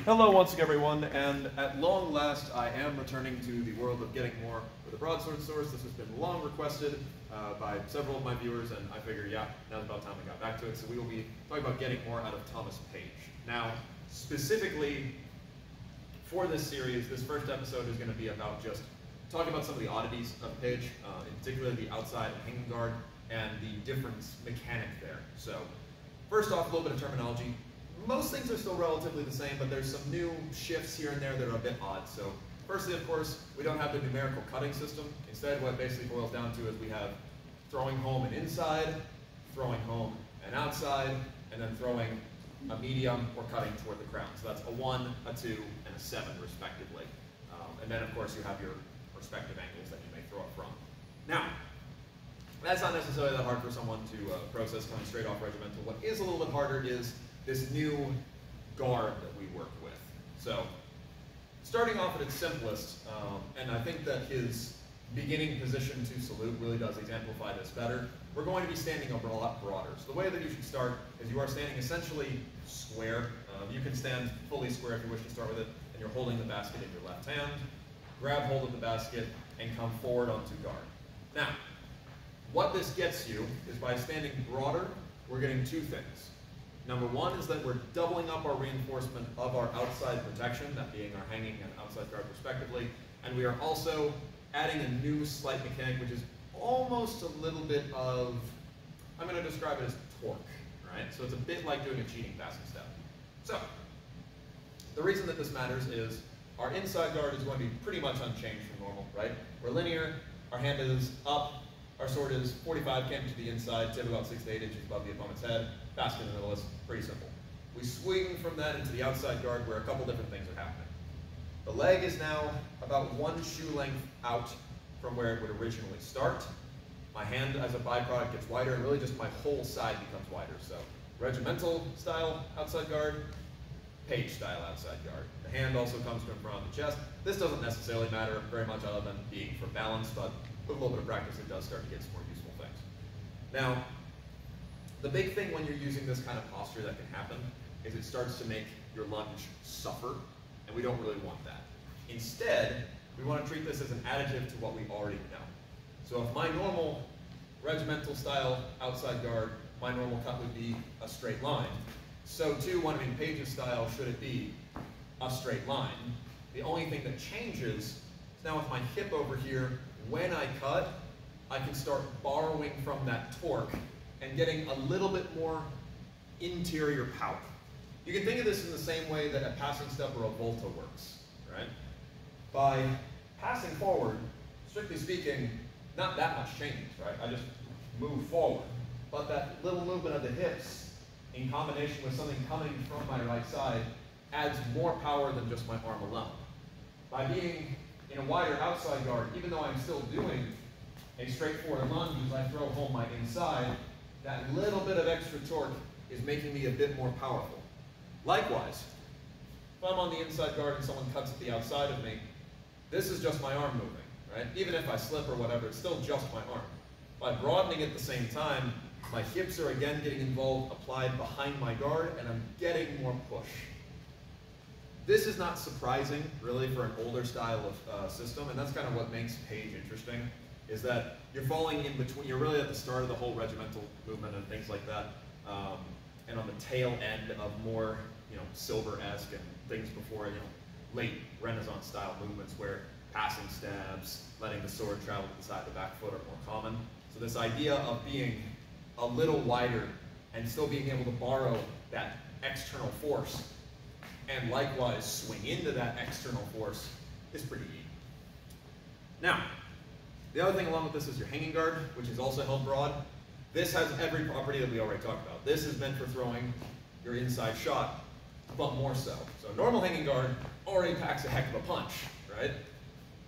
Hello once again everyone, and at long last I am returning to the world of getting more with a broadsword source. This has been long requested by several of my viewers, and I figure, yeah, now's about time we got back to it. So we will be talking about getting more out of Thomas Page. Now, specifically for this series, this first episode is going to be about just talking about some of the oddities of Page, in particular the outside and hanging guard, and the difference mechanic there. So, first off, a little bit of terminology. Most things are still relatively the same, but there's some new shifts here and there that are a bit odd. So firstly, of course, we don't have the numerical cutting system. Instead, what it basically boils down to is we have throwing home and inside, throwing home and outside, and then throwing a medium or cutting toward the crown. So that's a 1, a 2, and a 7 respectively. And then, of course, you have your respective angles that you may throw it from. Now, that's not necessarily that hard for someone to process coming straight off regimental. What is a little bit harder is this new guard that we work with. So, starting off at its simplest, and I think that his beginning position to salute really does exemplify this better, we're going to be standing a lot broader. So the way that you should start is you are standing essentially square. You can stand fully square if you wish to start with it, and you're holding the basket in your left hand. Grab hold of the basket and come forward onto guard. Now, what this gets you is by standing broader, we're getting two things. Number one is that we're doubling up our reinforcement of our outside protection, that being our hanging and outside guard respectively, and we are also adding a new slight mechanic, which is almost a little bit of, I'm going to describe it as torque, right? So it's a bit like doing a cheating passing step. So, the reason that this matters is our inside guard is going to be pretty much unchanged from normal, right? We're linear, our hand is up, our sword is 45 cm to the inside, tip about 6 to 8 inches above the opponent's head. Basket in the middle is pretty simple. We swing from that into the outside guard where a couple different things are happening. The leg is now about 1 shoe length out from where it would originally start. My hand as a byproduct gets wider, and really just my whole side becomes wider. So regimental style outside guard, Page style outside guard. The hand also comes from around the chest. This doesn't necessarily matter very much other than being for balance, but with a little bit of practice it does start to get some more useful things. Now, the big thing when you're using this kind of posture that can happen is it starts to make your lunge suffer, and we don't really want that. Instead, we want to treat this as an additive to what we already know. So if my normal regimental style outside guard, my normal cut would be a straight line, so too, when I'm in Page's style, should it be a straight line. The only thing that changes is now with my hip over here, when I cut, I can start borrowing from that torque and getting a little bit more interior power. You can think of this in the same way that a passing step or a volta works, right? By passing forward, strictly speaking, not that much changes, right? I just move forward. But that little movement of the hips, in combination with something coming from my right side, adds more power than just my arm alone. By being in a wider outside guard, even though I'm still doing a straightforward lunge as I throw home my inside, that little bit of extra torque is making me a bit more powerful. Likewise, if I'm on the inside guard and someone cuts at the outside of me, this is just my arm moving, right? Even if I slip or whatever, it's still just my arm. By broadening at the same time, my hips are again getting involved, applied behind my guard, and I'm getting more push. This is not surprising, really, for an older style of system, and that's kind of what makes Page interesting, is that you're falling in between, you're really at the start of the whole regimental movement and things like that, and on the tail end of more, silver-esque and things before, late Renaissance style movements where passing stabs, letting the sword travel to the side of the back foot are more common. So this idea of being a little wider and still being able to borrow that external force and likewise swing into that external force is pretty neat. Now, the other thing along with this is your hanging guard, which is also held broad. This has every property that we already talked about. This is meant for throwing your inside shot, but more so. So normal hanging guard already packs a heck of a punch, right?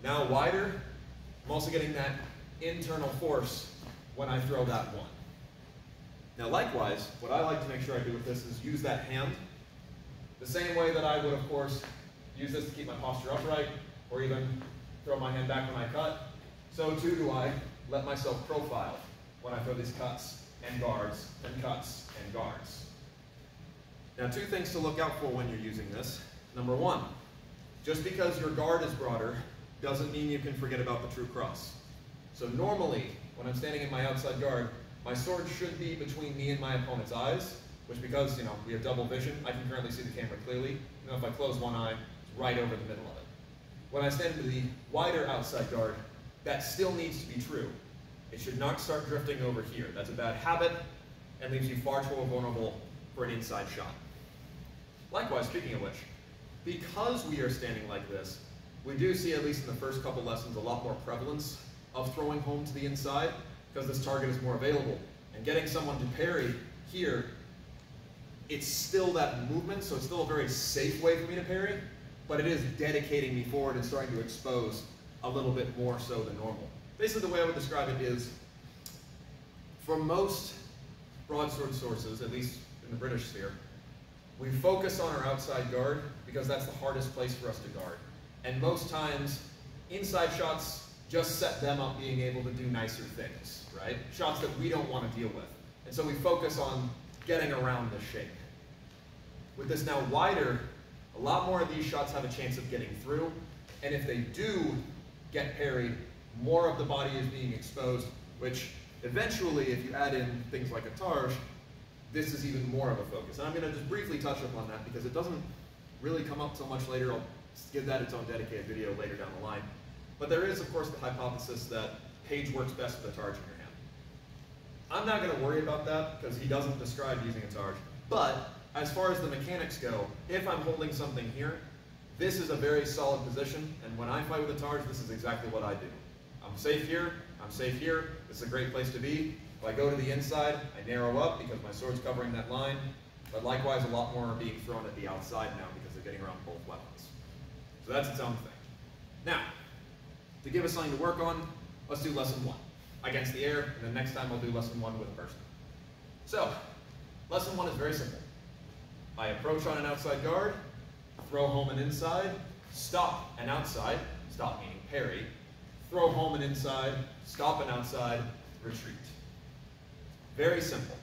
Now wider, I'm also getting that internal force when I throw that one. Now likewise, what I like to make sure I do with this is use that hand the same way that I would, of course, use this to keep my posture upright, or even throw my hand back when I cut. So too do I let myself profile when I throw these cuts and guards and cuts and guards. Now, two things to look out for when you're using this. Number one, just because your guard is broader doesn't mean you can forget about the true cross. So normally, when I'm standing in my outside guard, my sword should be between me and my opponent's eyes, which because we have double vision, I can currently see the camera clearly. If I close one eye, it's right over the middle of it. When I stand into the wider outside guard, that still needs to be true. It should not start drifting over here. That's a bad habit and leaves you far too vulnerable for an inside shot. Likewise, speaking of which, because we are standing like this, we do see, at least in the first couple lessons, a lot more prevalence of throwing home to the inside because this target is more available. And getting someone to parry here, it's still that movement, so it's still a very safe way for me to parry, but it is dedicating me forward and starting to expose a little bit more so than normal. Basically, the way I would describe it is, for most broadsword sources, at least in the British sphere, we focus on our outside guard because that's the hardest place for us to guard. And most times, inside shots just set them up being able to do nicer things, right? Shots that we don't want to deal with. And so we focus on getting around the shape. With this now wider, a lot more of these shots have a chance of getting through. And if they do get parried, more of the body is being exposed, which eventually, if you add in things like a targe, this is even more of a focus. And I'm going to just briefly touch upon that because it doesn't really come up so much later. I'll give that its own dedicated video later down the line. But there is, of course, the hypothesis that Paige works best with a targe in your hand. I'm not going to worry about that because he doesn't describe using a targe. But as far as the mechanics go, if I'm holding something here, this is a very solid position. And when I fight with a targe, this is exactly what I do. I'm safe here. I'm safe here. This is a great place to be. If I go to the inside, I narrow up because my sword's covering that line. But likewise, a lot more are being thrown at the outside now because they're getting around both weapons. So that's its own thing. Now, to give us something to work on, let's do lesson 1 against the air, and then next time I'll do lesson 1 with a person. So, lesson 1 is very simple. I approach on an outside guard, throw home an inside, stop an outside, stop meaning parry, throw home an inside, stop an outside, retreat. Very simple.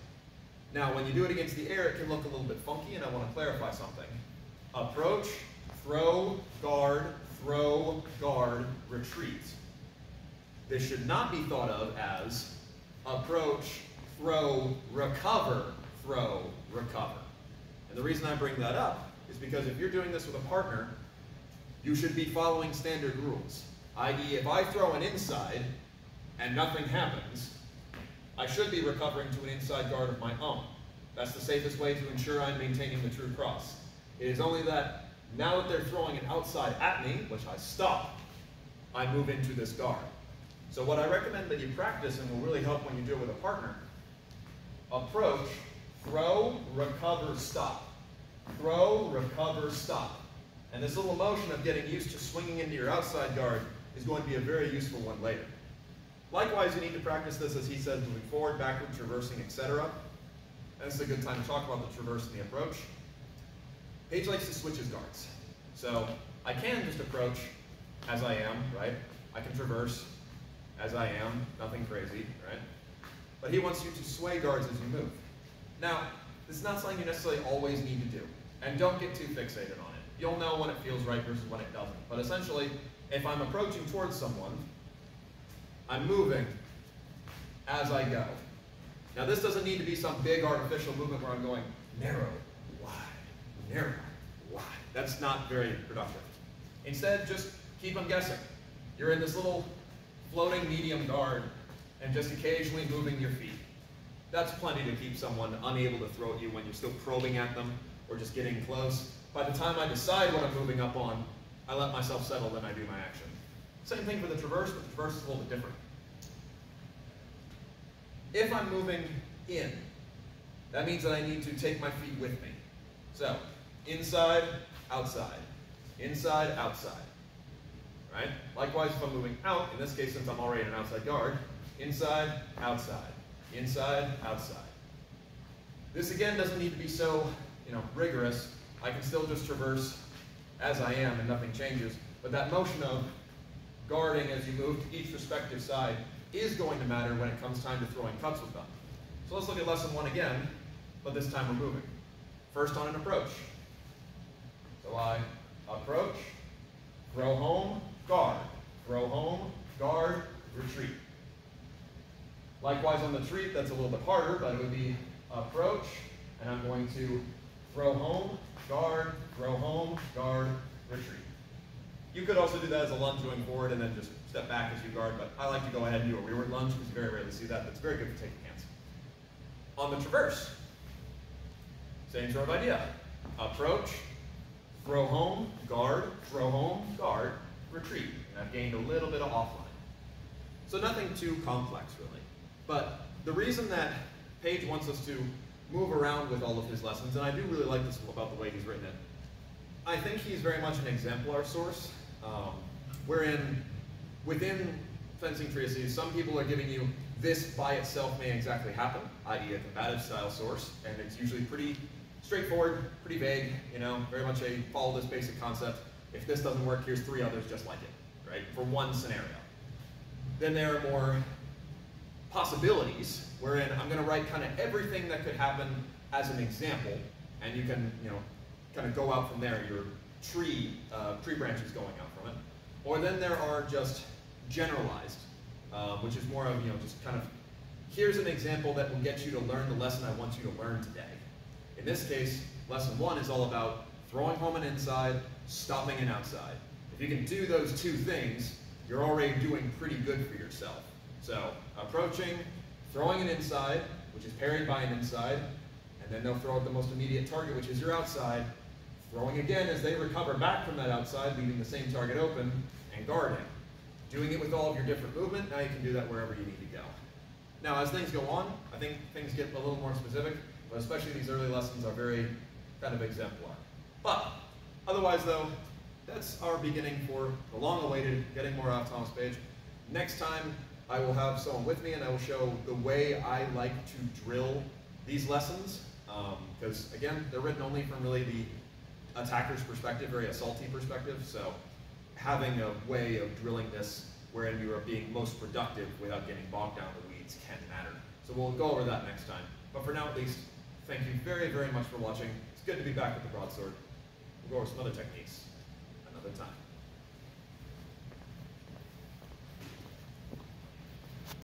Now, when you do it against the air, it can look a little bit funky, and I want to clarify something. Approach, throw, guard, retreat. This should not be thought of as approach, throw, recover. And the reason I bring that up is because if you're doing this with a partner, you should be following standard rules. i.e., if I throw an inside and nothing happens, I should be recovering to an inside guard of my own. That's the safest way to ensure I'm maintaining the true cross. It is only that now that they're throwing an outside at me, which I stop, I move into this guard. So what I recommend that you practice, and will really help when you do it with a partner, approach, throw, recover, stop. Throw, recover, stop. And this little motion of getting used to swinging into your outside guard is going to be a very useful one later. Likewise, you need to practice this, as he says, moving forward, backward, traversing, etc. And this is a good time to talk about the traverse and the approach. Paige likes to switch his guards. So I can just approach as I am, right? I can traverse as I am, nothing crazy, right? But he wants you to sway guards as you move. Now, this is not something you necessarily always need to do. And don't get too fixated on it. You'll know when it feels right versus when it doesn't. But essentially, if I'm approaching towards someone, I'm moving as I go. Now, this doesn't need to be some big artificial movement where I'm going narrow, narrow, wide. That's not very productive. Instead, just keep them guessing. You're in this little floating medium guard and just occasionally moving your feet. That's plenty to keep someone unable to throw at you when you're still probing at them or just getting close. By the time I decide what I'm moving up on, I let myself settle, then I do my action. Same thing for the traverse, but the traverse is a little bit different. If I'm moving in, that means that I need to take my feet with me. So, inside, outside, right? Likewise, if I'm moving out, in this case, since I'm already in an outside guard, inside, outside. This again doesn't need to be so, rigorous. I can still just traverse as I am and nothing changes, but that motion of guarding as you move to each respective side is going to matter when it comes time to throwing cuts with them. So let's look at lesson 1 again, but this time we're moving. First on an approach. So I approach, throw home, guard, throw home, guard, retreat. Likewise on the treat, that's a little bit harder, but it would be approach, and I'm going to throw home, guard, retreat. You could also do that as a lunge going forward and then just step back as you guard, but I like to go ahead and do a rearward lunge because you very rarely see that. That's very good for taking hands. On the traverse, same sort of idea. Approach, throw home, guard, retreat. And I've gained a little bit of offline. So nothing too complex, really. But the reason that Paige wants us to move around with all of his lessons, and I do really like this about the way he's written it, I think he's very much an exemplar source, wherein within fencing treatises, some people are giving you this by itself may exactly happen, i.e. a combative style source, and it's usually pretty straightforward, pretty vague, you know, very much a follow this basic concept. If this doesn't work, here's 3 others just like it, right, for one scenario. Then there are more possibilities, wherein I'm going to write kind of everything that could happen as an example, and you can, you know, kind of go out from there, your tree branches going out from it. Or then there are just generalized, which is more of, you know, just kind of, here's an example that will get you to learn the lesson I want you to learn today. In this case, lesson 1 is all about throwing home an inside, stopping an outside. If you can do those 2 things, you're already doing pretty good for yourself. So, approaching, throwing an inside, which is parried by an inside, and then they'll throw at the most immediate target, which is your outside, throwing again as they recover back from that outside, leaving the same target open, and guarding. Doing it with all of your different movement, now you can do that wherever you need to go. Now, as things go on, I think things get a little more specific, but especially these early lessons are very kind of exemplar. But, otherwise though, that's our beginning for the long-awaited Getting More Out of Thomas Paige. Next time, I will have someone with me and I will show the way I like to drill these lessons, because again, they're written only from really the attacker's perspective, very assaulty perspective, so having a way of drilling this wherein you are being most productive without getting bogged down in the weeds can matter. So we'll go over that next time. But for now at least, thank you very, very much for watching. It's good to be back with the broadsword. We'll go over some other techniques another time.